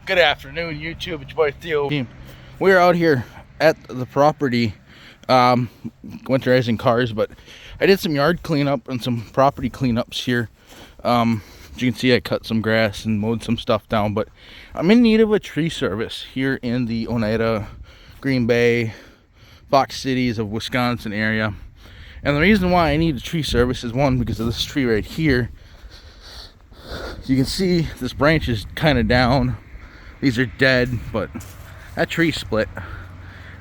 Good afternoon, YouTube. It's your boy Theo. We're out here at the property, winterizing cars, but I did some yard cleanup and some property cleanups here. As you can see, I cut some grass and mowed some stuff down, but I'm in need of a tree service here in the Oneida, Green Bay, Fox Cities of Wisconsin area. And the reason why I need a tree service is, one, because of this tree right here. You can see this branch is kind of down. These are dead, but that tree split.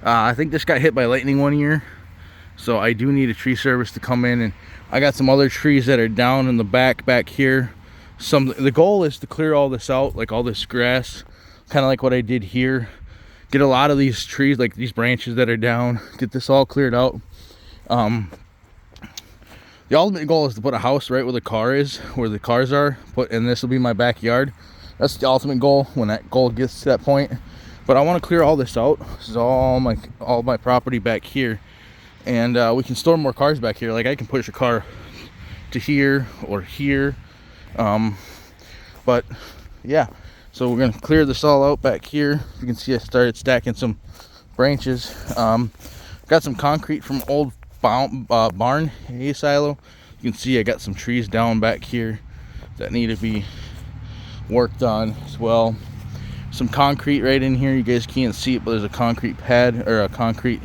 I think this got hit by lightning one year, so I do need a tree service to come in. And I got some other trees that are down in the back here. The goal is to clear all this out, like all this grass, kind of like what I did here. Get a lot of these trees, like these branches that are down, get this all cleared out. The ultimate goal is to put a house right where the car is, where the cars are, and this will be my backyard. That's the ultimate goal when that goal gets to that point. But I want to clear all this out. This is all my property back here, and we can store more cars back here. Like I can push a car to here or here. But yeah, so we're gonna clear this all out back here. You can see I started stacking some branches. Got some concrete from old barn hay silo. You can see I got some trees down back here that need to be worked on as well. Some concrete right in here. You guys can't see it, but there's a concrete pad or a concrete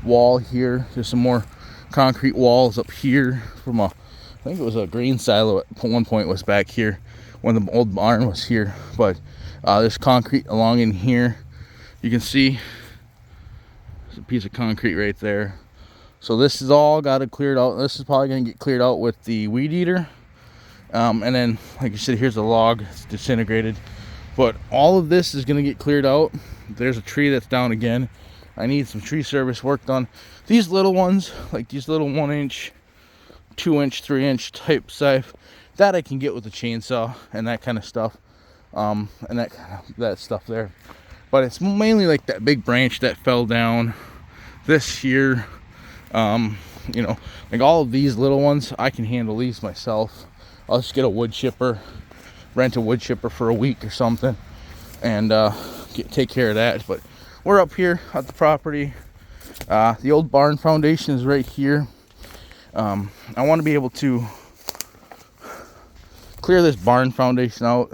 wall here. There's some more concrete walls up here from I think it was a grain silo at one point was back here when the old barn was here. But there's concrete along in here. You can see there's a piece of concrete right there. So this is all got it cleared out. This is probably going to get cleared out with the weed eater. And then, like I said, here's a log. It's disintegrated. But all of this is going to get cleared out. There's a tree that's down again. I need some tree service work done. These little ones, like these little 1-inch, 2-inch, 3-inch type stuff, that I can get with a chainsaw and that kind of stuff. And that stuff there. But it's mainly like that big branch that fell down this here. You know, like all of these little ones, I can handle these myself. I'll just get a wood chipper, rent a wood chipper for a week or something, and take care of that. But we're up here at the property. The old barn foundation is right here. I want to be able to clear this barn foundation out,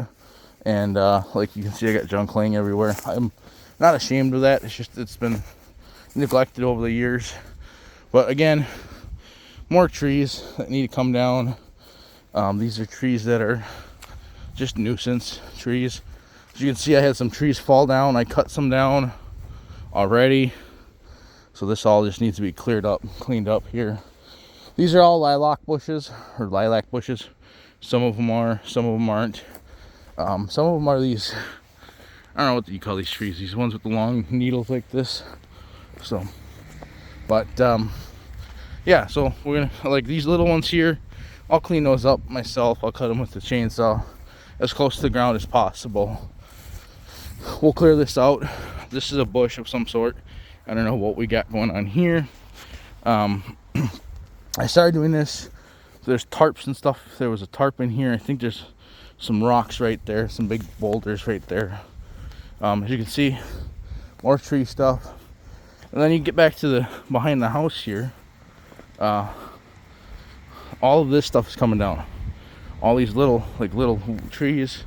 and like you can see, I got junk laying everywhere. I'm not ashamed of that. It's just it's been neglected over the years. But again, more trees that need to come down. These are trees that are just nuisance trees. As you can see, I had some trees fall down. I cut some down already. So this all just needs to be cleaned up here. These are all lilac bushes. Some of them are, some of them aren't. Some of them are these, I don't know what you call these trees. These ones with the long needles like this. So, but yeah, so we're gonna, like these little ones here, I'll clean those up myself. I'll cut them with the chainsaw as close to the ground as possible. We'll clear this out. This is a bush of some sort. I don't know what we got going on here. I started doing this. There's tarps and stuff. There was a tarp in here. I think there's some rocks right there, some big boulders right there. As you can see, more tree stuff. And then you get back to the behind the house here. All of this stuff is coming down. All these little trees.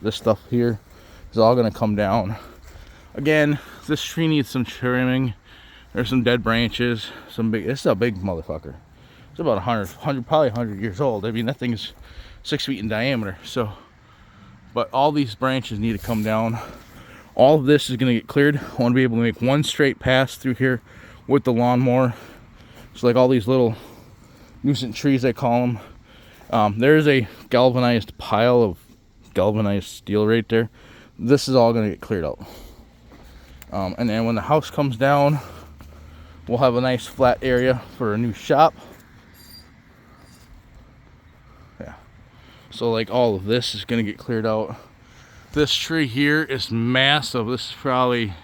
This stuff here is all gonna come down. Again, this tree needs some trimming. There's some dead branches. This is a big motherfucker. It's about 100 years old. I mean, that thing is 6 feet in diameter. So, but all these branches need to come down. All of this is gonna get cleared. I want to be able to make one straight pass through here with the lawnmower. So like all these little nuisance trees, I call them. There's a galvanized pile of galvanized steel right there. This is all going to get cleared out. And then when the house comes down, we'll have a nice flat area for a new shop. Yeah. So like all of this is going to get cleared out. This tree here is massive. This is probably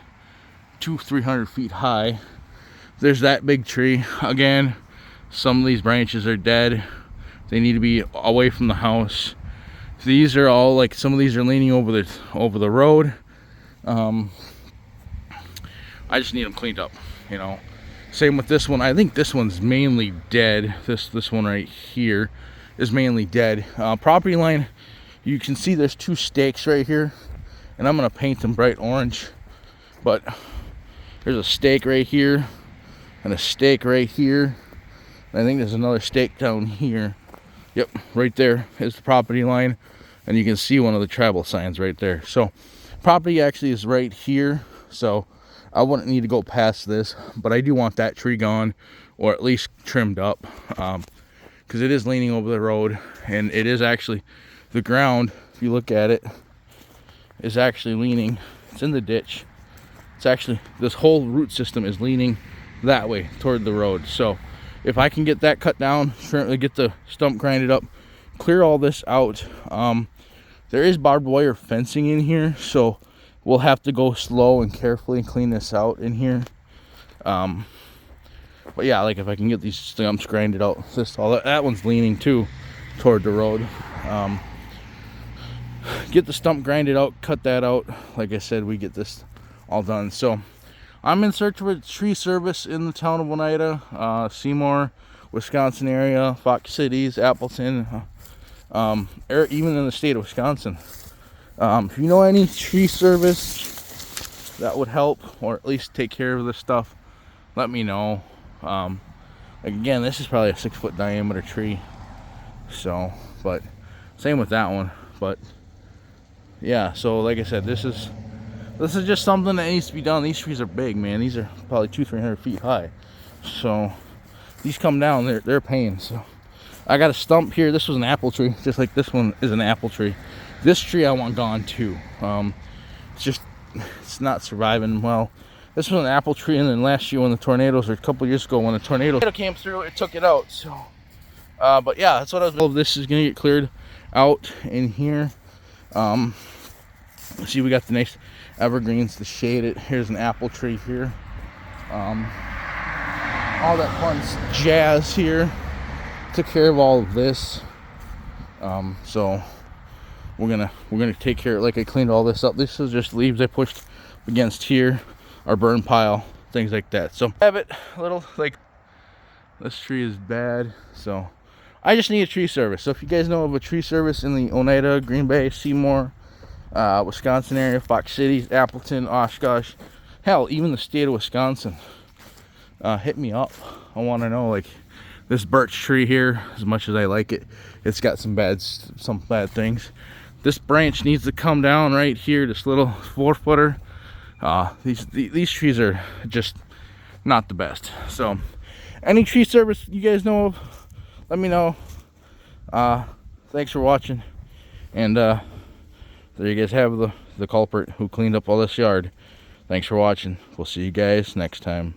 200-300 feet high. There's that big tree. Again, some of these branches are dead. They need to be away from the house. These are all like, some of these are leaning over the road. I just need them cleaned up, you know. Same with this one. I think this one's mainly dead. This one right here is mainly dead. Property line, you can see there's 2 stakes right here, and I'm gonna paint them bright orange. But there's a stake right here and a stake right here. And I think there's another stake down here. Yep, right there is the property line, and you can see one of the tribal signs right there. So property actually is right here, so I wouldn't need to go past this, but I do want that tree gone, or at least trimmed up, because it is leaning over the road, and it is actually, the ground, if you look at it, is actually leaning. It's in the ditch. It's actually, this whole root system is leaning that way toward the road. So if I can get that cut down, certainly get the stump grinded up, clear all this out. There is barbed wire fencing in here, so we'll have to go slow and carefully clean this out in here. But yeah, like if I can get these stumps grinded out, that one's leaning too toward the road. Get the stump grinded out, cut that out. Like I said, we get this all done. So I'm in search of a tree service in the town of Oneida, Seymour, Wisconsin area, Fox Cities, Appleton, even in the state of Wisconsin. If you know any tree service that would help, or at least take care of this stuff, let me know. Again, this is probably a 6-foot diameter tree, so, but same with that one. But yeah, so like I said, this is just something that needs to be done. These trees are big, man. These are probably 200-300 feet high, so these come down, they're a pain. So I got a stump here. This was an apple tree, just like this one is an apple tree. This tree I want gone too. It's not surviving well. This was an apple tree, and then last year when the tornadoes, or a couple years ago when the tornado came through, it took it out. So but yeah, that's what I was. All of this is gonna get cleared out in here. See, we got the nice evergreens to shade it. Here's an apple tree here. All that fun jazz here. Took care of all of this. So we're gonna take care of, like, I cleaned all this up. This is just leaves I pushed against here, our burn pile, things like that. So have it a little, like, this tree is bad, so I just need a tree service. So if you guys know of a tree service in the Oneida, Green Bay, Seymour, Wisconsin area, Fox Cities, Appleton, Oshkosh, hell, even the state of Wisconsin, hit me up. I want to know, like, this birch tree here, as much as I like it, it's got some bad things. This branch needs to come down right here, this little 4-footer. These trees are just not the best. So any tree service you guys know of, let me know. Thanks for watching, and there you guys have the culprit who cleaned up all this yard. Thanks for watching. We'll see you guys next time.